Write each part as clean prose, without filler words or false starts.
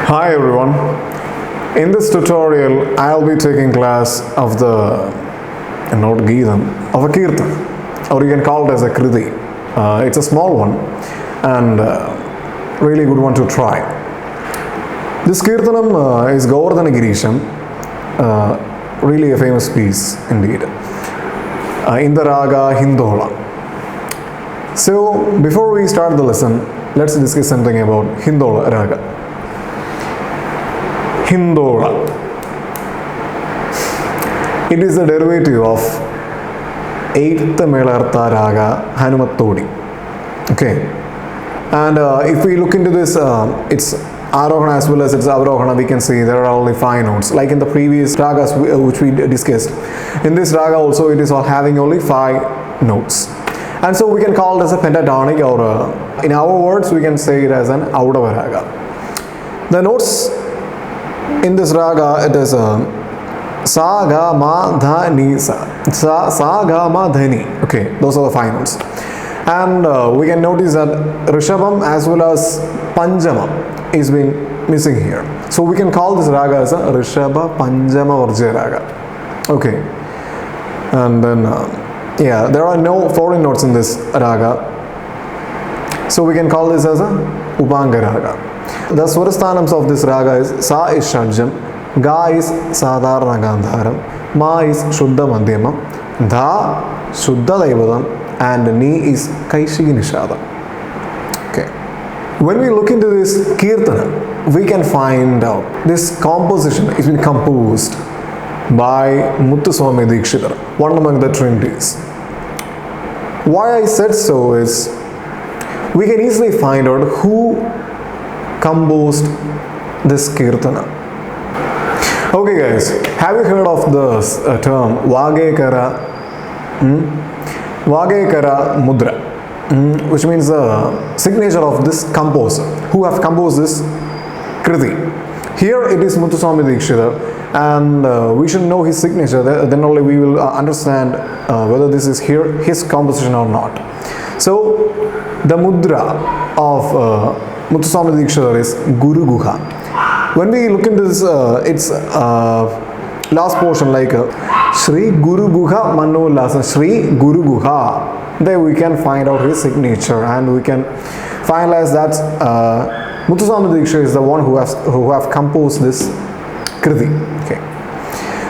Hi everyone. In this tutorial, I'll be taking class of the note Geetham of a Keerthanam, or you can call it as a Kriti. It's a small one and really good one to try. This Keerthanam is Govardhana Gireesham, really a famous piece indeed, in the raga Hindolam. So before we start the lesson, let's discuss something about Hindola raga. Hindola. It is a derivative of 8th Melartha raga Hanumattodi. Okay. And if we look into this, it's Arohana as well as its Avarohana, we can see there are only 5 notes. Like in the previous ragas which we discussed. In this raga also it is all having only 5 notes. And so we can call it as a pentatonic, or in our words we can say it as an Audava raga. The notes in this raga, it is sa, ga, ma, dha, ni, sa. Sa, ga, ma, dha, ni. Okay, those are the 5 notes. And we can notice that Rishabham as well as Panjama is being missing here. So we can call this raga as a Rishabha Panjama Varjya raga. Okay. And then, yeah, there are no foreign notes in this raga. So we can call this as a Upanga raga. The Swarasthanams of this raga is Sa is Shadjam, Ga is Sadharana Gandharam, Ma is Shuddha Madhyamam, Dha Shuddha Daivadam, and Ni is Kaishigi Nishadam. Okay. When we look into this Keerthanam, we can find out this composition has been composed by Muthuswami Dikshithar, one among the Trinities. Why I said so is we can easily find out who composed this Keerthana. Okay guys, have you heard of the term Vagekara Mudra, which means the signature of this composer, who have composed this Kriti. Here it is Muthuswami Dikshithar, and we should know his signature, then only we will understand whether this is his composition or not. So the mudra of Muthuswami Dikshithar is Guru Guha. When we look into this, its last portion, like Shri Guru Guha Manu Lasa, Shri Guru Guha, there we can find out his signature and we can finalize that Muthuswami Dikshithar is the one who have composed this Kriti. Okay.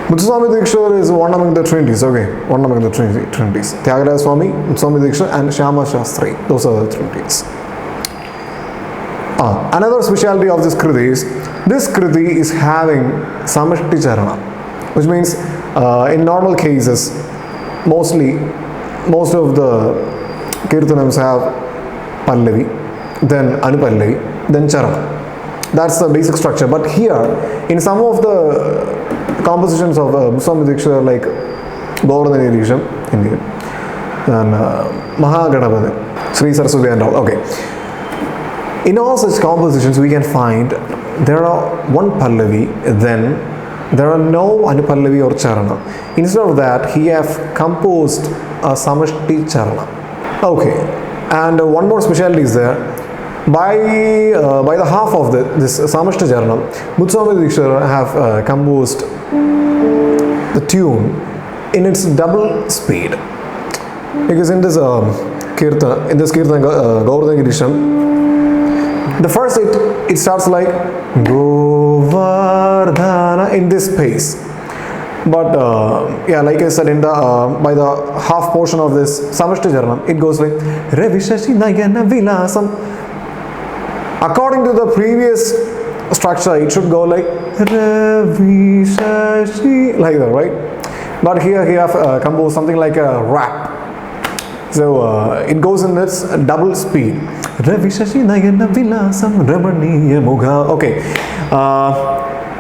Muthuswami Dikshithar is one among the Trinities. Okay, one among the Trinities. Tyagaraja Swami, Muthuswami Dikshithar, and Shyama Shastri. Those are the Trinities. Another specialty of this Kriti is having Samashti Charana, which means in normal cases, most of the Keerthanams have Pallavi, then Anupallavi, then Charana. That's the basic structure. But here, in some of the compositions of Muthuswami Dikshithar, like Govardhana Gireesham, Indian, and Mahaganapati, Sri Saraswati and all. Okay. In all such compositions, we can find there are one Pallavi, then there are no Anupallavi or Charana. Instead of that, he have composed a Samashti Charana. Okay. And one more specialty is there. By the half of this Samashti Charana, Muthuswami Dikshithar have composed the tune in its double speed. Because in this Keertana Govardhana Gireesham, the first it starts like Govardhana in this pace. But yeah, like I said, in the by the half portion of this Samashti Charana, it goes like Ravishashi Nayana Vilasam. According to the previous structure, it should go like Ravishashi, like that, right? But here he have composed something like a rap. So it goes in its double speed. Ravishashi Nayana Vilasam Ramaniya Mugha. Okay.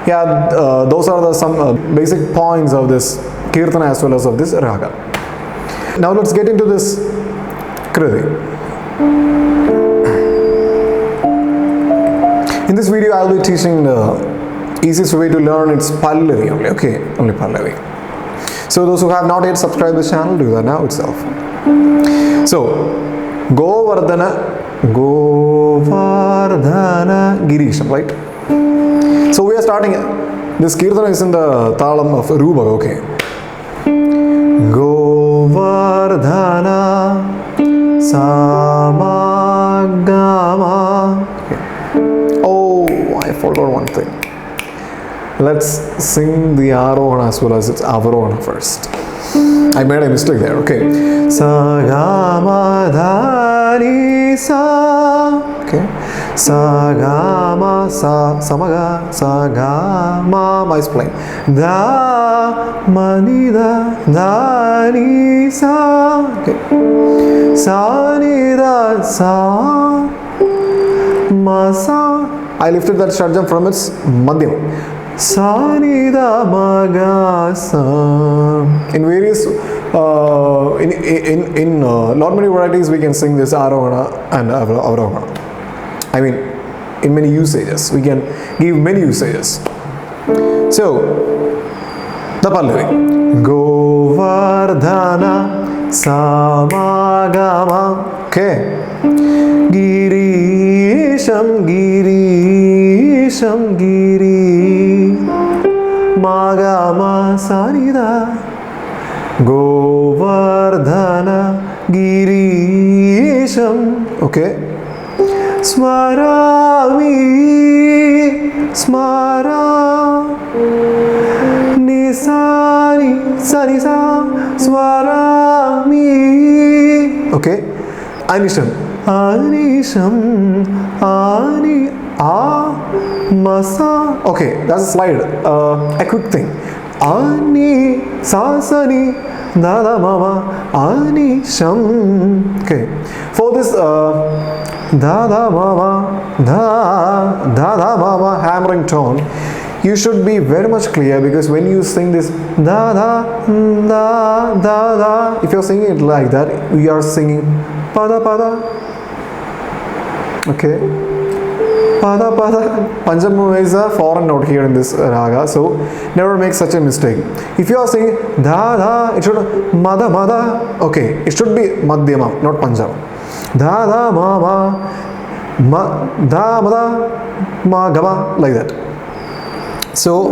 Yeah, those are some basic points of this Keerthana as well as of this raga. Now let's get into this Kriti. In this video, I'll be teaching the easiest way to learn its Pallavi only. Okay, only Pallavi. So those who have not yet subscribed to the channel, do that now itself. So, Govardhana Gireesham, right? So we are starting, this Keerthanam is in the Talam of Rubak, okay. Govardhana Samagama. Okay. Oh, I forgot one thing. Let's sing the Arohana as well as its Avarohana first. I made a mistake there, okay. Sagama Dhani Sa. Okay. Sagama Sa Samaga Sagama. Is playing. Da Manida Dhani Sa. Okay. Sa Nida Sa Masa. I lifted that shadjam from its madhyam. Sanida Magasa. In various, in not many varieties, we can sing this Arohana and Avarohana. I mean, in many usages, we can give many usages. So, the Pallavi. Govardhana Samagama. Okay. Gireesham Gireesham Giri Magama Sanida Govardhana Gireesham. Okay. Smarami Smara Nisani Sanisa Smarami. Okay. Anisham Anisham Ani A Masa. Okay, that's a slide. A quick thing. Ani Sasani Dada Mama Anisham. Okay. For this Dada Mama Dada Mama hammering tone, you should be very much clear, because when you sing this da da da da da, if you're singing it like that, we are singing pada pada. Okay, pada pada. Panchama is a foreign note here in this raga, so never make such a mistake. If you are singing da da, it should mada mada. Okay, it should be madhyama, not panchama. Da da ma ma ma da mada ma gama, like that. So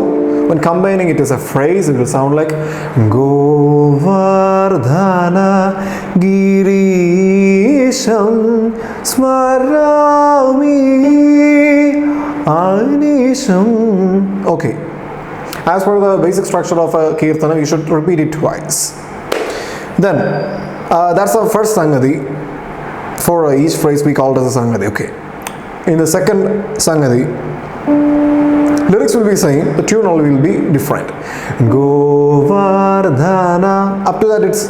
when combining it as a phrase, it will sound like Govardhana Gireesham Smarami Anisham. Okay. As per the basic structure of a Keerthanam, you should repeat it twice. Then, that's the first Sangati. For each phrase we call it as a Sangati. Okay. In the second Sangati, lyrics will be same, the tune will be different. Govardhana. Up to that, it's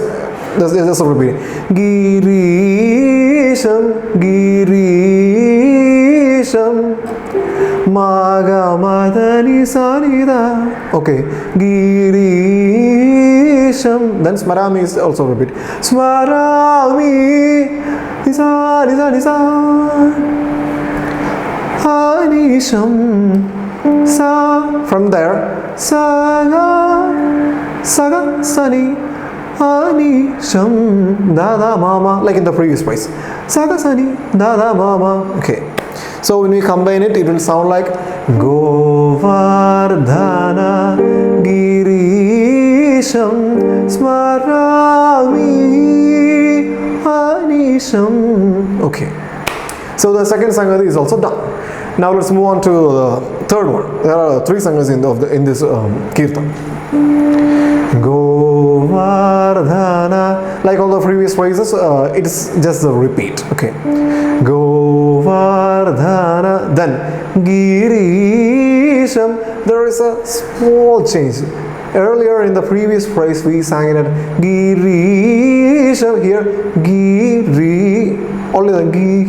just a repeat. Gireesham Gireesham Magamadani Sanida. Okay. Gireesham. Then Smarami is also repeat. Smarami Nisa Nisa Nisa Anisham. Sa, from there, Saga Saga Sani Anisham Dada Mama, like in the previous phrase. Saga Sani Dada Mama. Okay. So when we combine it, it will sound like Govardhana Gireesham Smarami Anisham. Okay. So the second Sangati is also done. Now let's move on to the third one. There are three sangas in this Keerthan. Govardhana, like all the previous phrases, it's just a repeat. Okay. Govardhana. Then Gireesham. There is a small change. Earlier in the previous phrase, we sang it at Gireesham. Here, Giri. Only the Gi.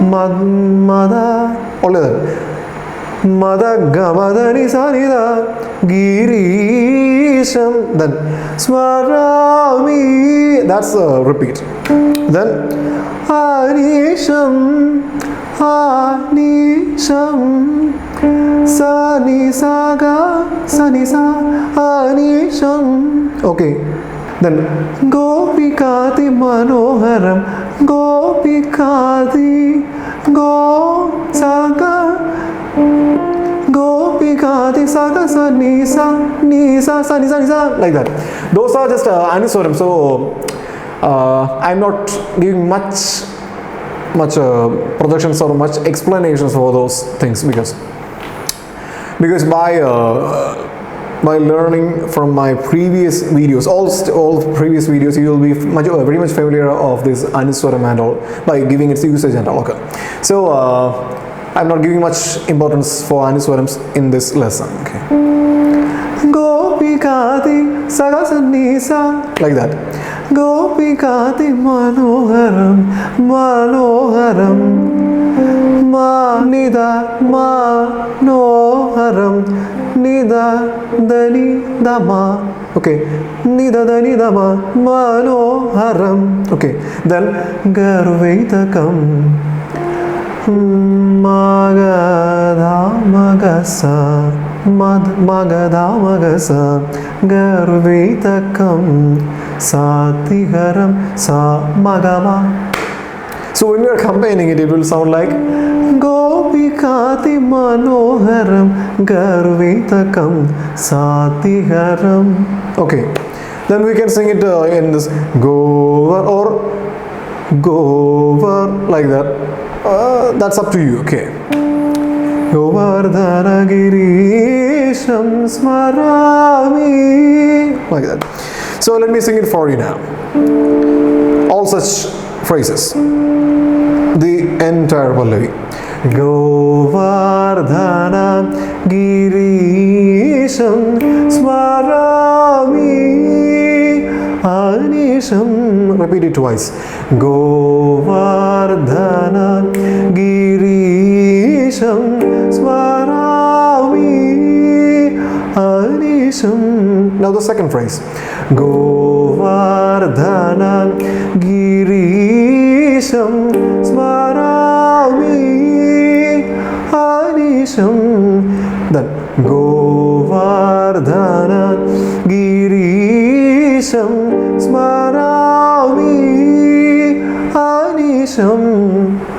Mada. Only that. Mada Gamadani Sanida Gireesham. Then Smarami. That's a repeat. Then Anisham Anisham Sani Saga Sani Sa Anisham. Okay. Then Gopikati Manoharam Gopikati Go Saga Go sa, sa, ni, sa, like that. Those are just anuswaram. So I'm not giving much projections or much explanations for those things, because by learning from my previous videos, all previous videos, you will be very much familiar of this anuswaram and all by giving its usage and all. Okay. So I'm not giving much importance for anuswarams in this lesson. Okay. Gopikati sagasannisa, like that. Gopikati manoharam manoharam nida manoharam nida dani dama. Okay, nida dani dama manoharam. Okay, then garvaitakam magadha magasa magadha magasa garvaitakam satiharam sa magama. So when we are combining it, it will sound like Gopikati manoharam garvitakam satiharam. Okay, then we can sing it in this Govar or Govar, like that. That's up to you. Okay. Govardhana Gireesham smarami, like that. So let me sing it for you now. All such phrases. The entire Pallavi. Govardhana Gireesham smarami anisham. Repeat it twice. Govardhana Gireesham smarami anisham. Now the second phrase. Govardhana Gireesham smarami anisham. Then Govardhana Gireesham smarami anisham.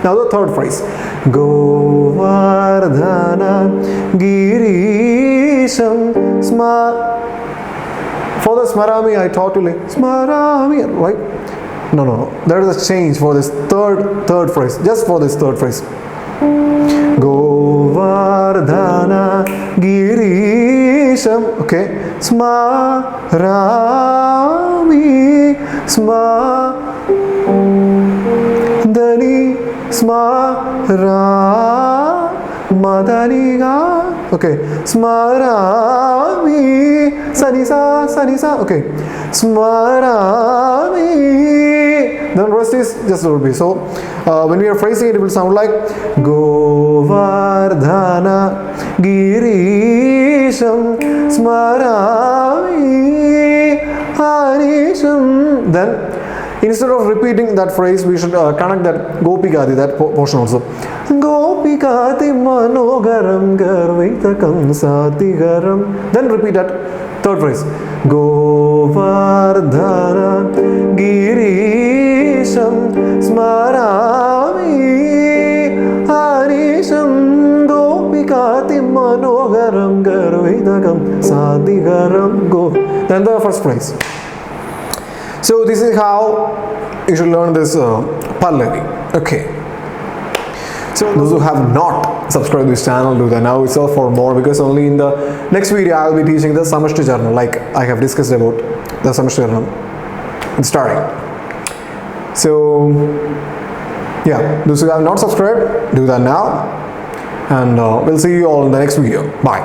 Now the third phrase. Govardhana Gireesham For the smarami, I taught you like smarami, right? No. There is a change for this third phrase. Just for this third phrase. Govardhana Gireesham. Okay. Smarami Dani madaniga. Okay. Smarami sanisa. Okay. Smarami. Then rest is just will be. So when we are phrasing it, it will sound like Govardhana Gireesham smarami anisham. Then instead of repeating that phrase, we should connect that Gopikati, that portion also. Gopikati manogaram garvaitakam satigaram. Then repeat that third phrase. Govardhana Gireesham smarami anisham. Gopikati manogaram garvaitakam satigaram. Go. Then the first phrase. So this is how you should learn this Pallavi. Okay. So those who have not subscribed to this channel, do that now itself for more, because only in the next video I will be teaching the Samashti Charnam, like I have discussed about the Samashti Charnam. It's starting. So yeah, those who have not subscribed, do that now, and we'll see you all in the next video. Bye.